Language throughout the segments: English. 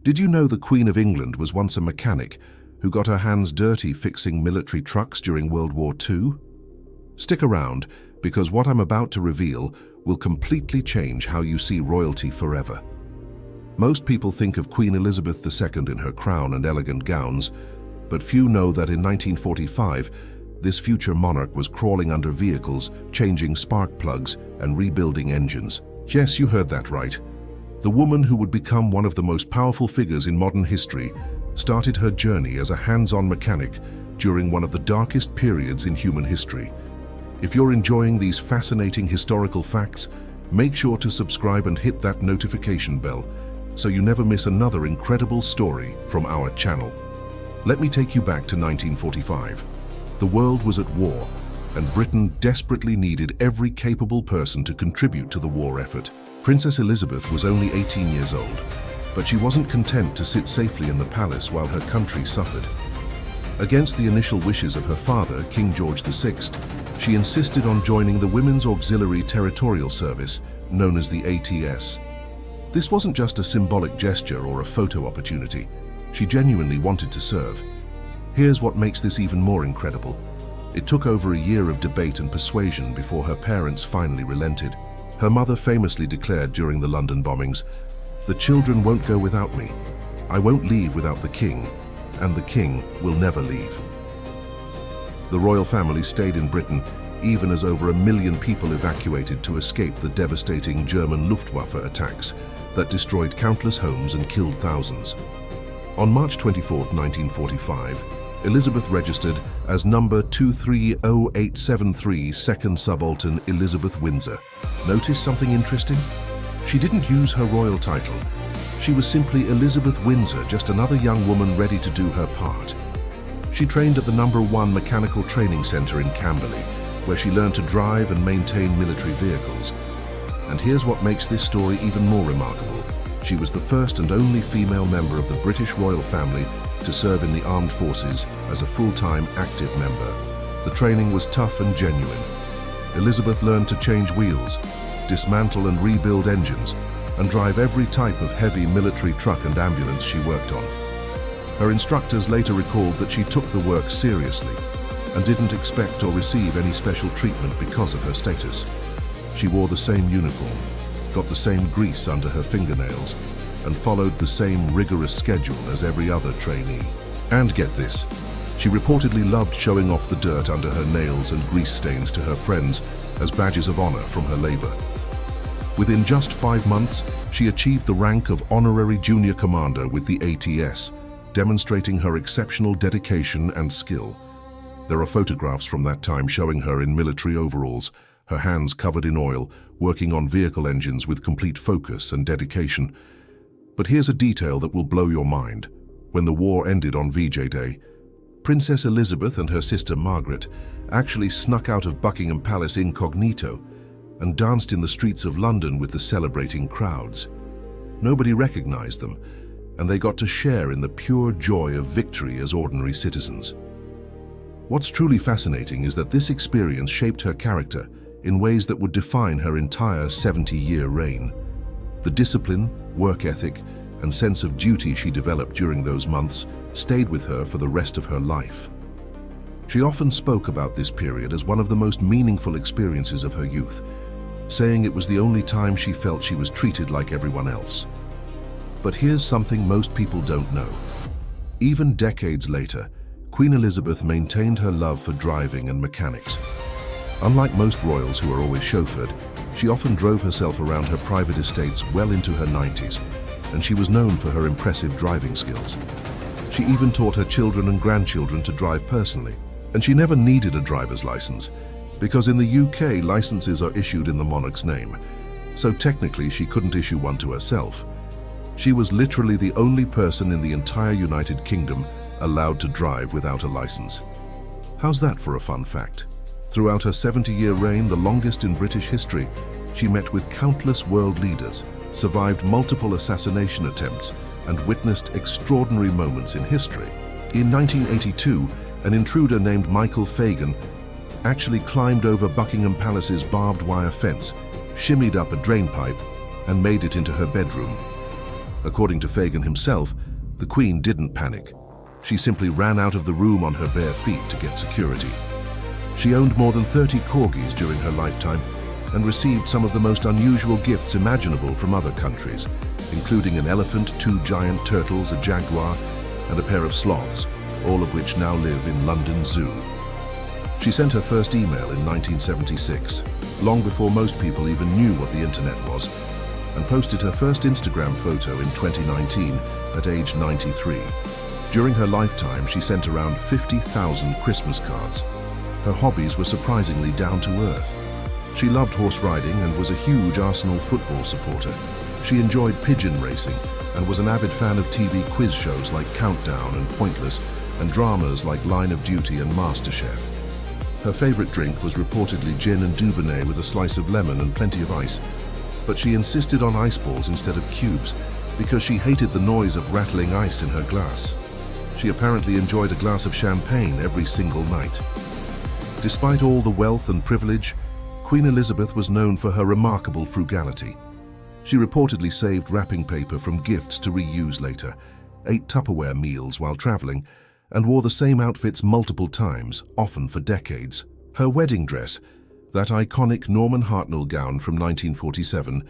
Did you know the Queen of England was once a mechanic who got her hands dirty fixing military trucks during World War II? Stick around, because what I'm about to reveal will completely change how you see royalty forever. Most people think of Queen Elizabeth II in her crown and elegant gowns, but few know that in 1945, this future monarch was crawling under vehicles, changing spark plugs, and rebuilding engines. Yes, you heard that right. The woman who would become one of the most powerful figures in modern history started her journey as a hands-on mechanic during one of the darkest periods in human history. If you're enjoying these fascinating historical facts, make sure to subscribe and hit that notification bell so you never miss another incredible story from our channel. Let me take you back to 1945. The world was at war, and Britain desperately needed every capable person to contribute to the war effort. Princess Elizabeth was only 18 years old, but she wasn't content to sit safely in the palace while her country suffered. Against the initial wishes of her father, King George VI, she insisted on joining the Women's Auxiliary Territorial Service, known as the ATS. This wasn't just a symbolic gesture or a photo opportunity. She genuinely wanted to serve. Here's what makes this even more incredible. It took over a year of debate and persuasion before her parents finally relented. Her mother famously declared during the London bombings, "The children won't go without me. I won't leave without the king, and the king will never leave." The royal family stayed in Britain even as over 1 million people evacuated to escape the devastating German Luftwaffe attacks that destroyed countless homes and killed thousands. On March 24, 1945, Elizabeth registered as number 230873 Second Subaltern Elizabeth Windsor. Notice something interesting? She didn't use her royal title. She was simply Elizabeth Windsor, just another young woman ready to do her part. She trained at the No. 1 Mechanical Training Center in Camberley, where she learned to drive and maintain military vehicles. And here's what makes this story even more remarkable. She was the first and only female member of the British royal family to serve in the armed forces as a full-time active member. The training was tough and genuine. Elizabeth learned to change wheels, dismantle and rebuild engines, and drive every type of heavy military truck and ambulance she worked on. Her instructors later recalled that she took the work seriously and didn't expect or receive any special treatment because of her status. She wore the same uniform, got the same grease under her fingernails, and followed the same rigorous schedule as every other trainee. And get this, she reportedly loved showing off the dirt under her nails and grease stains to her friends as badges of honor from her labor. Within just 5 months, she achieved the rank of Honorary Junior Commander with the ATS, demonstrating her exceptional dedication and skill. There are photographs from that time showing her in military overalls, her hands covered in oil, working on vehicle engines with complete focus and dedication. But here's a detail that will blow your mind. When the war ended on VJ Day, Princess Elizabeth and her sister Margaret actually snuck out of Buckingham Palace incognito and danced in the streets of London with the celebrating crowds. Nobody recognized them, and they got to share in the pure joy of victory as ordinary citizens. What's truly fascinating is that this experience shaped her character in ways that would define her entire 70-year reign. The discipline, work ethic, and sense of duty she developed during those months stayed with her for the rest of her life. She often spoke about this period as one of the most meaningful experiences of her youth, saying it was the only time she felt she was treated like everyone else. But here's something most people don't know. Even decades later, Queen Elizabeth maintained her love for driving and mechanics. Unlike most royals who are always chauffeured, she often drove herself around her private estates well into her 90s, and she was known for her impressive driving skills. She even taught her children and grandchildren to drive personally, and she never needed a driver's license, because in the UK, licenses are issued in the monarch's name, so technically she couldn't issue one to herself. She was literally the only person in the entire United Kingdom allowed to drive without a license. How's that for a fun fact? Throughout her 70-year reign, the longest in British history, she met with countless world leaders, survived multiple assassination attempts, and witnessed extraordinary moments in history. In 1982, an intruder named Michael Fagan actually climbed over Buckingham Palace's barbed wire fence, shimmied up a drain pipe, and made it into her bedroom. According to Fagin himself, the Queen didn't panic. She simply ran out of the room on her bare feet to get security. She owned more than 30 corgis during her lifetime and received some of the most unusual gifts imaginable from other countries, including an elephant, 2 giant turtles, a jaguar, and a pair of sloths, all of which now live in London Zoo. She sent her first email in 1976, long before most people even knew what the internet was, and posted her first Instagram photo in 2019 at age 93. During her lifetime, she sent around 50,000 Christmas cards. Her hobbies were surprisingly down to earth. She loved horse riding and was a huge Arsenal football supporter. She enjoyed pigeon racing and was an avid fan of TV quiz shows like Countdown and Pointless, and dramas like Line of Duty and MasterChef. Her favorite drink was reportedly gin and Dubonnet with a slice of lemon and plenty of ice, but she insisted on ice balls instead of cubes because she hated the noise of rattling ice in her glass. She apparently enjoyed a glass of champagne every single night. Despite all the wealth and privilege, Queen Elizabeth was known for her remarkable frugality. She reportedly saved wrapping paper from gifts to reuse later, ate Tupperware meals while traveling, and wore the same outfits multiple times, often for decades. Her wedding dress, that iconic Norman Hartnell gown from 1947,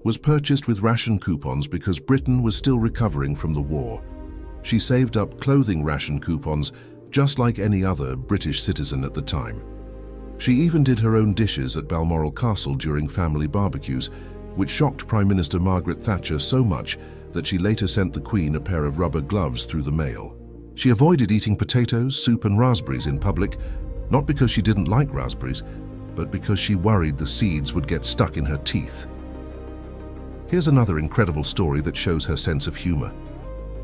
was purchased with ration coupons because Britain was still recovering from the war. She saved up clothing ration coupons just like any other British citizen at the time. She even did her own dishes at Balmoral Castle during family barbecues, which shocked Prime Minister Margaret Thatcher so much that she later sent the Queen a pair of rubber gloves through the mail. She avoided eating potatoes, soup and raspberries in public, not because she didn't like raspberries, but because she worried the seeds would get stuck in her teeth. Here's another incredible story that shows her sense of humor.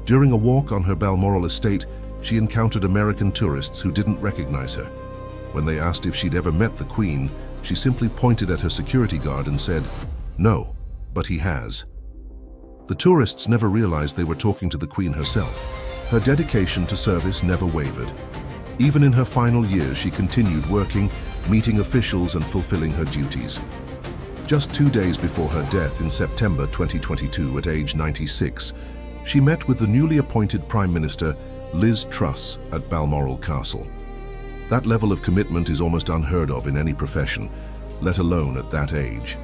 During a walk on her Balmoral estate, she encountered American tourists who didn't recognize her. When they asked if she'd ever met the Queen, she simply pointed at her security guard and said, "No, but he has." The tourists never realized they were talking to the Queen herself. Her dedication to service never wavered. Even in her final years, she continued working, meeting officials and fulfilling her duties. Just 2 days before her death in September 2022 at age 96, she met with the newly appointed Prime Minister, Liz Truss, at Balmoral Castle. That level of commitment is almost unheard of in any profession, let alone at that age.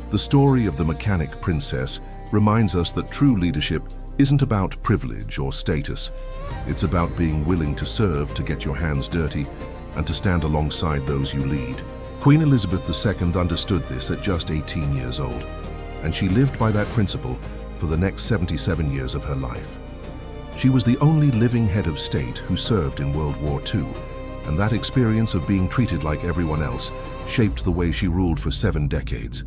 The story of the mechanic princess reminds us that true leadership isn't about privilege or status. It's about being willing to serve, to get your hands dirty, and to stand alongside those you lead. Queen Elizabeth II understood this at just 18 years old, and she lived by that principle for the next 77 years of her life. She was the only living head of state who served in World War II, and that experience of being treated like everyone else shaped the way she ruled for 7 decades.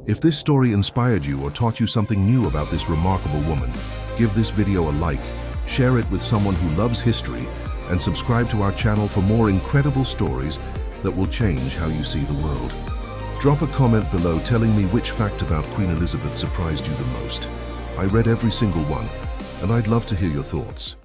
If this story inspired you or taught you something new about this remarkable woman, give this video a like, share it with someone who loves history, and subscribe to our channel for more incredible stories that will change how you see the world. Drop a comment below telling me which fact about Queen Elizabeth surprised you the most. I read every single one, and I'd love to hear your thoughts.